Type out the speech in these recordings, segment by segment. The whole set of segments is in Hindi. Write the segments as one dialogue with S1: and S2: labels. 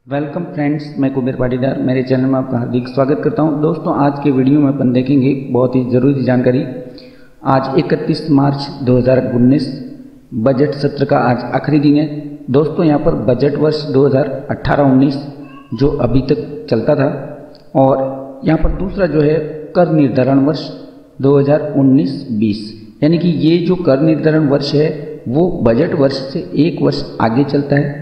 S1: वेलकम फ्रेंड्स, मैं कुबेर पाटीदार मेरे चैनल में आपका हार्दिक स्वागत करता हूं। दोस्तों, आज के वीडियो में अपन देखेंगे बहुत ही ज़रूरी जानकारी। आज 31 मार्च 2019 बजट सत्र का आज आखिरी दिन है। दोस्तों, यहां पर बजट वर्ष 2018-19 जो अभी तक चलता था और यहां पर दूसरा जो है कर निर्धारण वर्ष 2019-20, यानी कि ये जो कर निर्धारण वर्ष है वो बजट वर्ष से एक वर्ष आगे चलता है।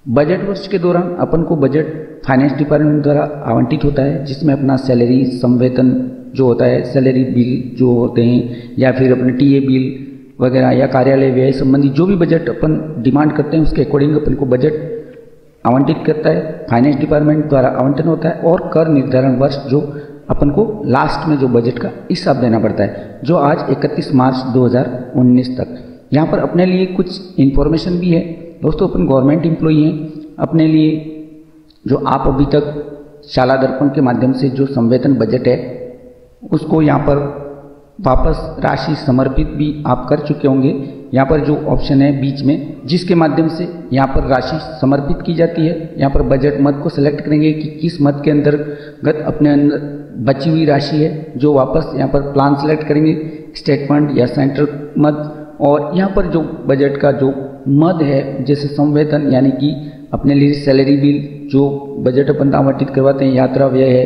S1: बजट वर्ष के दौरान अपन को बजट फाइनेंस डिपार्टमेंट द्वारा आवंटित होता है, जिसमें अपना सैलरी संवेतन जो होता है, सैलरी बिल जो होते हैं या फिर अपने टीए बिल वगैरह या कार्यालय व्यय संबंधी जो भी बजट अपन डिमांड करते हैं उसके अकॉर्डिंग अपन को बजट आवंटित करता है, फाइनेंस डिपार्टमेंट द्वारा आवंटन होता है। और कर निर्धारण वर्ष जो अपन को लास्ट में जो बजट का हिसाब देना पड़ता है, जो आज 31 मार्च 2019 तक। यहाँ पर अपने लिए कुछ इन्फॉर्मेशन भी है। दोस्तों, अपन गवर्नमेंट एम्प्लॉई हैं, अपने लिए जो आप अभी तक शाला दर्पण के माध्यम से जो संवेतन बजट है उसको यहाँ पर वापस राशि समर्पित भी आप कर चुके होंगे। यहाँ पर जो ऑप्शन है बीच में, जिसके माध्यम से यहाँ पर राशि समर्पित की जाती है, यहाँ पर बजट मद को सिलेक्ट करेंगे कि किस मद के अंतर्गत अपने अंदर बची हुई राशि है, जो वापस यहाँ पर प्लान सेलेक्ट करेंगे, स्टेट फंड या सेंट्रल मद। और यहाँ पर जो बजट का जो मद है, जैसे संवेतन यानी कि अपने लिए सैलरी बिल जो बजट अपन आवंटित करवाते हैं, यात्रा व्यय है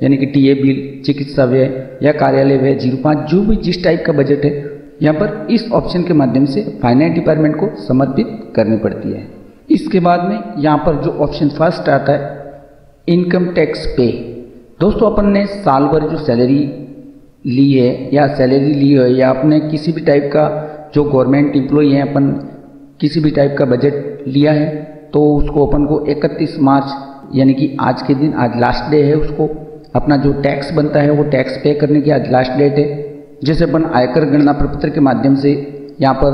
S1: यानी कि टीए बिल, चिकित्सा व्यय या कार्यालय व्यय 05, जो भी जिस टाइप का बजट है यहाँ पर इस ऑप्शन के माध्यम से फाइनेंस डिपार्टमेंट को समर्पित करनी पड़ती है। इसके बाद में यहाँ पर जो ऑप्शन फर्स्ट आता है इनकम टैक्स पे। दोस्तों, अपन ने साल भर जो सैलरी ली है या सैलरी ली है या अपने किसी भी टाइप का जो गवर्नमेंट एम्प्लॉई हैं, अपन किसी भी टाइप का बजट लिया है तो उसको अपन को 31 मार्च यानी कि आज के दिन, आज लास्ट डे है, उसको अपना जो टैक्स बनता है वो टैक्स पे करने की आज लास्ट डेट है। जैसे अपन आयकर गणना प्रपत्र के माध्यम से यहाँ पर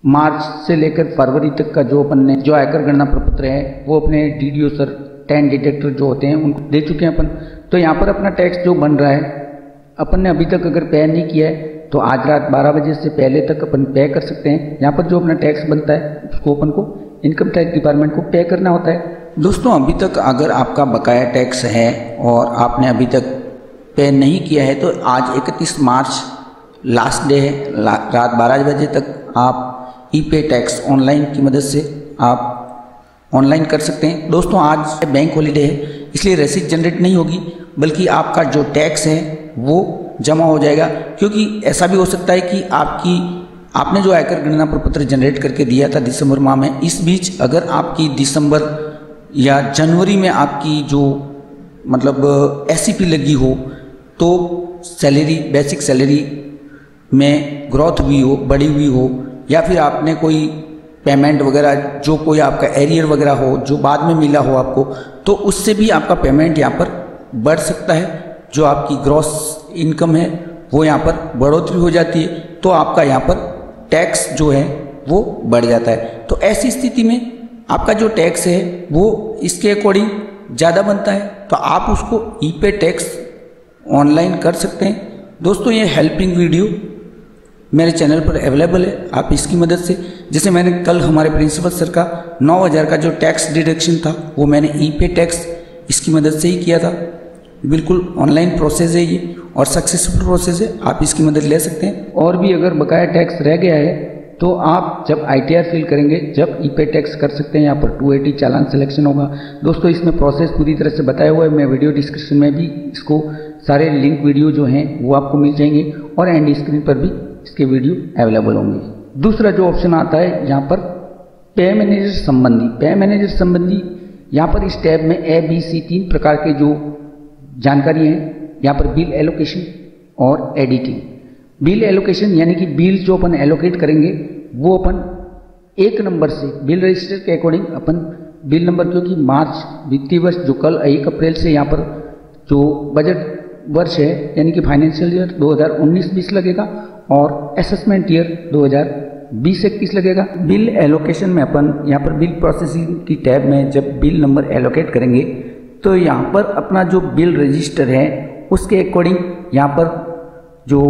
S1: मार्च से लेकर फरवरी तक का जो अपन ने जो आयकर गणना प्रपत्र है वो अपने डीडीओ सर 10 डिटेक्टर जो होते हैं उनको दे चुके हैं अपन। तो यहाँ पर अपना टैक्स जो बन रहा है अपन ने अभी तक अगर पे नहीं किया है तो आज रात 12 बजे से पहले तक अपन पे कर सकते हैं। यहाँ पर जो अपना टैक्स बनता है उसको अपन को इनकम टैक्स डिपार्टमेंट को पे करना होता है। दोस्तों, अभी तक अगर आपका बकाया टैक्स है और आपने अभी तक पे नहीं किया है तो आज 31 मार्च लास्ट डे है, रात 12 बजे तक आप ई पे टैक्स ऑनलाइन की मदद से आप ऑनलाइन कर सकते हैं। दोस्तों, आज बैंक हॉलीडे है इसलिए रसीद जनरेट नहीं होगी, बल्कि आपका जो टैक्स है वो जमा हो जाएगा। क्योंकि ऐसा भी हो सकता है कि आपने जो आयकर गणना प्रपत्र जनरेट करके दिया था दिसंबर माह में, इस बीच अगर आपकी दिसंबर या जनवरी में आपकी जो मतलब एससीपी लगी हो तो सैलरी, बेसिक सैलरी में ग्रोथ हुई हो, बढ़ी हुई हो, या फिर आपने कोई पेमेंट वगैरह जो कोई आपका एरियर वगैरह हो जो बाद में मिला हो आपको, तो उससे भी आपका पेमेंट यहाँ पर बढ़ सकता है। जो आपकी ग्रॉस इनकम है वो यहाँ पर बढ़ोतरी हो जाती है, तो आपका यहाँ पर टैक्स जो है वो बढ़ जाता है। तो ऐसी स्थिति में आपका जो टैक्स है वो इसके अकॉर्डिंग ज़्यादा बनता है, तो आप उसको ई पे टैक्स ऑनलाइन कर सकते हैं। दोस्तों, ये हेल्पिंग वीडियो मेरे चैनल पर अवेलेबल है, आप इसकी मदद से, जैसे मैंने कल हमारे प्रिंसिपल सर का 9000 का जो टैक्स डिडक्शन था वो मैंने ई पे टैक्स इसकी मदद से ही किया था। बिल्कुल ऑनलाइन प्रोसेस है ये और सक्सेसफुल प्रोसेस है, आप इसकी मदद ले सकते हैं। और भी अगर बकाया टैक्स रह गया है तो आप जब ITR फिल करेंगे, जब ई पे टैक्स कर सकते हैं। यहाँ पर 280 चालान सिलेक्शन होगा। दोस्तों, इसमें प्रोसेस पूरी तरह से बताया हुआ है, मैं वीडियो डिस्क्रिप्शन में भी इसको सारे लिंक वीडियो जो हैं वो आपको मिल जाएंगे और एंड स्क्रीन पर भी इसके वीडियो अवेलेबल होंगे। दूसरा जो ऑप्शन आता है यहाँ पर पे मैनेजर संबंधी। पे मैनेजर संबंधी यहाँ पर इस टैब में ABC 3 प्रकार के जो जानकारी है यहाँ पर बिल एलोकेशन और एडिटिंग। बिल एलोकेशन यानी कि बिल जो अपन एलोकेट करेंगे वो अपन एक नंबर से बिल रजिस्टर के अकॉर्डिंग अपन बिल नंबर, क्योंकि मार्च वित्तीय वर्ष जो कल 1 अप्रैल से यहाँ पर जो बजट वर्ष है यानी कि फाइनेंशियल ईयर 2019-20 लगेगा और असेसमेंट ईयर 2020-21 लगेगा। बिल एलोकेशन में अपन यहाँ पर बिल प्रोसेसिंग की टैब में जब बिल नंबर एलोकेट करेंगे तो यहाँ पर अपना जो बिल रजिस्टर है उसके अकॉर्डिंग यहाँ पर जो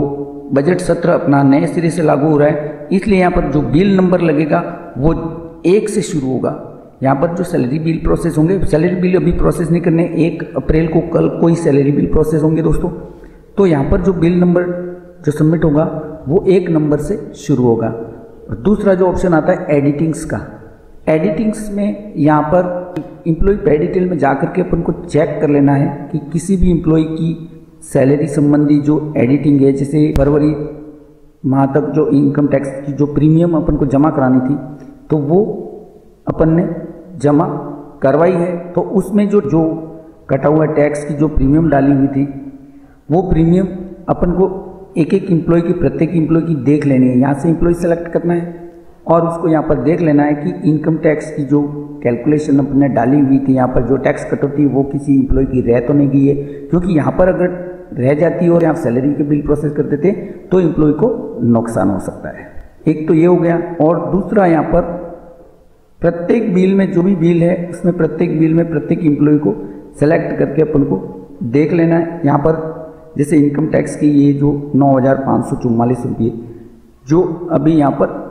S1: बजट सत्र अपना नए सिरे से लागू हो रहा है, इसलिए यहाँ पर जो बिल नंबर लगेगा वो 1 से शुरू होगा। यहाँ पर जो सैलरी बिल प्रोसेस होंगे, सैलरी बिल अभी प्रोसेस नहीं करने, 1 अप्रैल को कल कोई सैलरी बिल प्रोसेस होंगे दोस्तों। तो यहाँ पर जो बिल नंबर जो सबमिट होगा वो 1 नंबर से शुरू होगा। और दूसरा जो ऑप्शन आता है एडिटिंग्स का, एडिटिंग्स में यहाँ पर इम्प्लॉय पे डिटेल में जाकर के अपन को चेक कर लेना है कि किसी भी इम्प्लॉय की सैलरी संबंधी जो एडिटिंग है, जैसे फरवरी माह तक जो इनकम टैक्स की जो प्रीमियम अपन को जमा करानी थी तो वो अपन ने जमा करवाई है, तो उसमें जो कटा हुआ टैक्स की जो प्रीमियम डाली हुई थी वो प्रीमियम अपन को एक एक इम्प्लॉय की, प्रत्येक इम्प्लॉय की देख लेनी है। यहाँ से इम्प्लॉय सेलेक्ट करना है और उसको यहाँ पर देख लेना है कि इनकम टैक्स की जो कैलकुलेशन अपने डाली हुई थी, यहाँ पर जो टैक्स कटौती वो किसी इम्प्लॉय की रह तो नहीं गई है, क्योंकि यहाँ पर अगर रह जाती है और यहाँ सैलरी के बिल प्रोसेस कर देते तो इम्प्लॉय को नुकसान हो सकता है। एक तो ये हो गया, और दूसरा यहाँ पर प्रत्येक बिल में जो भी बिल है उसमें प्रत्येक बिल में प्रत्येक इम्प्लॉय को सेलेक्ट करके अपन को देख लेना है। यहाँ पर जैसे इनकम टैक्स की ये जो 9,544 रुपये जो अभी यहाँ पर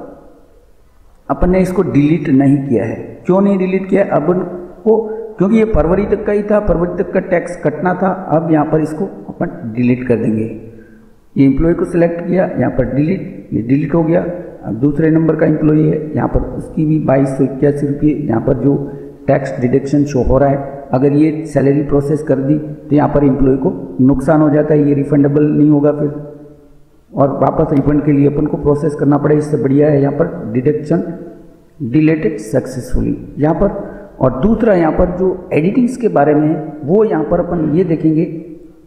S1: अपन ने इसको डिलीट नहीं किया है। क्यों नहीं डिलीट किया है? अपन को क्योंकि ये फरवरी तक का ही था, फरवरी तक का टैक्स कटना था। अब यहाँ पर इसको अपन डिलीट कर देंगे। ये इम्प्लॉय को सिलेक्ट किया, यहाँ पर डिलीट, ये डिलीट हो गया। अब दूसरे नंबर का इम्प्लॉय है, यहाँ पर उसकी भी 2281 रुपये यहाँ पर जो टैक्स डिडक्शन शो हो रहा है। अगर ये सैलरी प्रोसेस कर दी तो यहाँ पर इम्प्लॉय को नुकसान हो जाता है, ये रिफंडेबल नहीं होगा फिर, और वापस रिफंड के लिए अपन को प्रोसेस करना पड़े। इससे बढ़िया है यहाँ पर डिडक्शन डिलेटेड सक्सेसफुली यहाँ पर। और दूसरा यहाँ पर जो एडिटिंग्स के बारे में है वो यहाँ पर अपन ये देखेंगे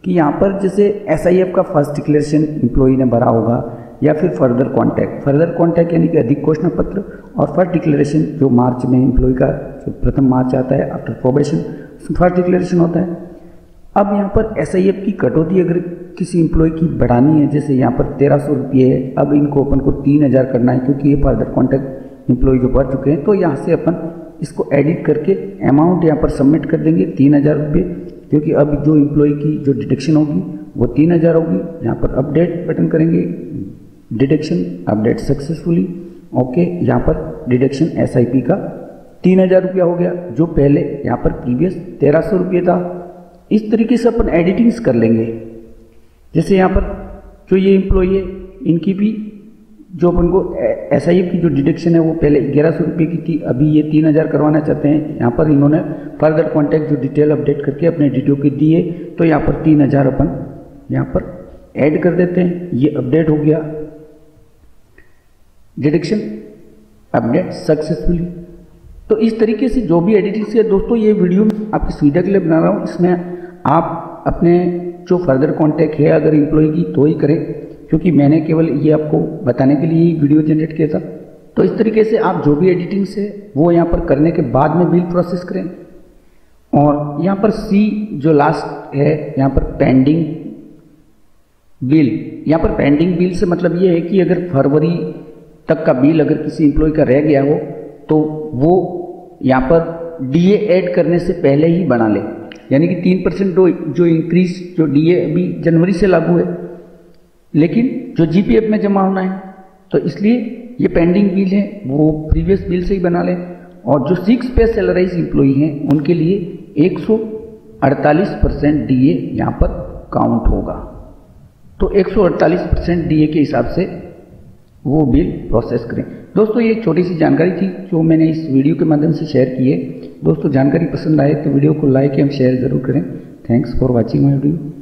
S1: कि यहाँ पर जैसे SIF का फर्स्ट डिक्लेरेशन इम्प्लॉई ने भरा होगा या फिर फर्दर कॉन्टैक्ट यानी कि अधिक घोषणा पत्र, और फर्स्ट डिक्लेरेशन जो मार्च में इम्प्लॉई का जो प्रथम मार्च आता है आफ्टर प्रोबेशन, फर्स्ट डिक्लेरेशन होता है। अब यहाँ पर SIF की कटौती अगर किसी इम्प्लॉय की बढ़ानी है, जैसे यहाँ पर 1300 रुपये है, अब इनको अपन को 3000 करना है क्योंकि ये फर्दर कॉन्टैक्ट इम्प्लॉय जो बढ़ चुके हैं। तो यहाँ से अपन इसको एडिट करके अमाउंट यहाँ पर सबमिट कर देंगे 3000 रुपये, क्योंकि अब जो इम्प्लॉय की जो डिडक्शन होगी वो 3000 होगी। यहाँ पर अपडेट बटन करेंगे, डिडक्शन अपडेट सक्सेसफुली, ओके। यहाँ पर डिडक्शन SIP का 3000 रुपया हो गया, जो पहले यहाँ पर प्रीवियस 1300 रुपये था। इस तरीके से अपन एडिटिंग्स कर लेंगे। जैसे यहाँ पर जो ये इम्प्लॉय है इनकी भी जो अपन को SIF की जो डिडक्शन है वो पहले 1100 रुपये की थी, अभी ये 3000 करवाना चाहते हैं। यहाँ पर इन्होंने फर्दर कॉन्टैक्ट जो डिटेल अपडेट करके अपने DTO के दिए, तो यहाँ पर 3000 अपन यहाँ पर ऐड कर देते हैं। ये अपडेट हो गया, डिडक्शन अपडेट सक्सेसफुली। तो इस तरीके से जो भी एडिटिंग है दोस्तों, ये वीडियो आपकी सुविधा के लिए बना रहा हूँ। इसमें आप अपने जो फर्दर कॉन्टैक्ट है अगर इम्प्लॉय की तो ही करें, क्योंकि मैंने केवल ये आपको बताने के लिए ही वीडियो जनरेट किया था। तो इस तरीके से आप जो भी एडिटिंग्स है वो यहाँ पर करने के बाद में बिल प्रोसेस करें। और यहाँ पर C जो लास्ट है यहाँ पर पेंडिंग बिल, यहाँ पर पेंडिंग बिल से मतलब ये है कि अगर फरवरी तक का बिल अगर किसी इम्प्लॉय का रह गया हो तो वो यहाँ पर DA ऐड करने से पहले ही बना ले, यानी कि 3% जो इंक्रीज जो DA अभी जनवरी से लागू है, लेकिन जो GPF में जमा होना है, तो इसलिए ये पेंडिंग बिल है वो प्रीवियस बिल से ही बना लें। और जो 6 पे सैलराइज इम्प्लॉई हैं उनके लिए 148% DA यहाँ पर काउंट होगा। तो 148% DA के हिसाब से वो बिल प्रोसेस करें। दोस्तों ये छोटी सी जानकारी थी जो मैंने इस वीडियो के माध्यम से शेयर की है। दोस्तों जानकारी पसंद आए तो वीडियो को लाइक एवं शेयर जरूर करें। Thanks for watching my video.